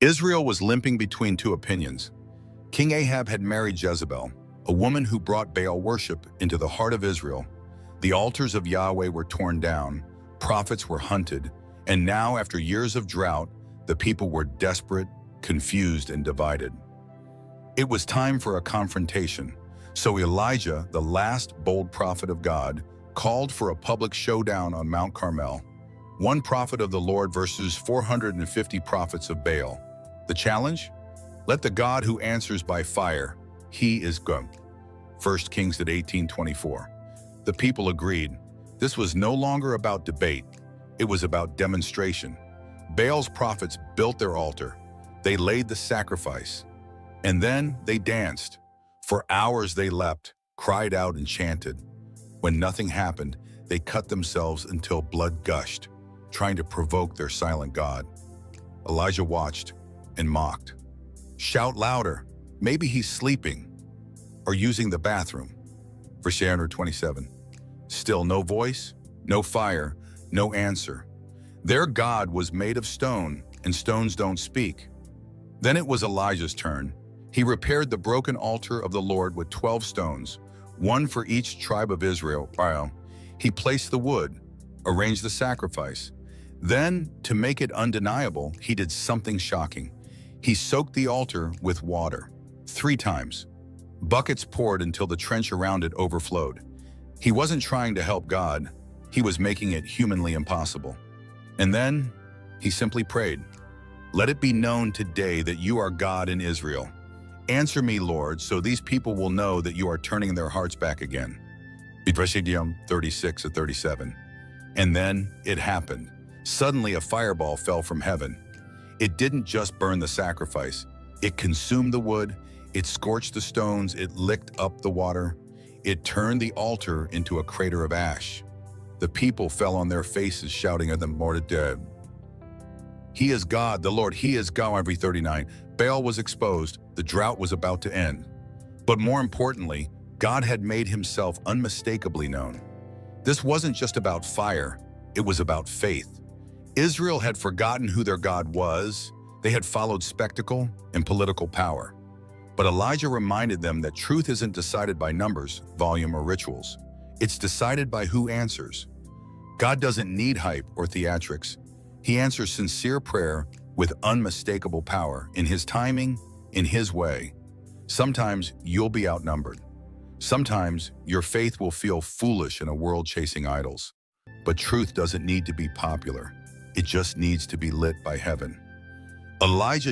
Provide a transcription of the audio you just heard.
Israel was limping between two opinions. King Ahab had married Jezebel, a woman who brought Baal worship into the heart of Israel. The altars of Yahweh were torn down, prophets were hunted, and now, after years of drought, the people were desperate, confused, and divided. It was time for a confrontation, so Elijah, the last bold prophet of God, called for a public showdown on Mount Carmel. One prophet of the Lord versus 450 prophets of Baal. The challenge? Let the God who answers by fire, he is God. 1 Kings 18:24. The people agreed. This was no longer about debate. It was about demonstration. Baal's prophets built their altar. They laid the sacrifice. And then they danced. For hours they leapt, cried out, and chanted. When nothing happened, they cut themselves until blood gushed, trying to provoke their silent God. Elijah watched and mocked. Shout louder. Maybe he's sleeping or using the bathroom. Verse 127. Still no voice, no fire, no answer. Their God was made of stone, and stones don't speak. Then it was Elijah's turn. He repaired the broken altar of the Lord with 12 stones, one for each tribe of Israel. He placed the wood, arranged the sacrifice. Then, to make it undeniable, he did something shocking. He soaked the altar with water 3 times. Buckets poured until the trench around it overflowed. He wasn't trying to help God. He was making it humanly impossible. And then, he simply prayed, "Let it be known today that you are God in Israel. Answer me, Lord, so these people will know that you are turning their hearts back again." Ezekiel 36:37. And then it happened. Suddenly a fireball fell from heaven. It didn't just burn the sacrifice. It consumed the wood, it scorched the stones, it licked up the water. It turned the altar into a crater of ash. The people fell on their faces shouting at them, "More dead." He is God, the Lord, he is God. Every 39. Baal was exposed, the drought was about to end. But more importantly, God had made himself unmistakably known. This wasn't just about fire, it was about faith. Israel had forgotten who their God was. They had followed spectacle and political power. But Elijah reminded them that truth isn't decided by numbers, volume, or rituals. It's decided by who answers. God doesn't need hype or theatrics. He answers sincere prayer with unmistakable power, in his timing, in his way. Sometimes you'll be outnumbered. Sometimes your faith will feel foolish in a world chasing idols. But truth doesn't need to be popular. It just needs to be lit by heaven. Elijah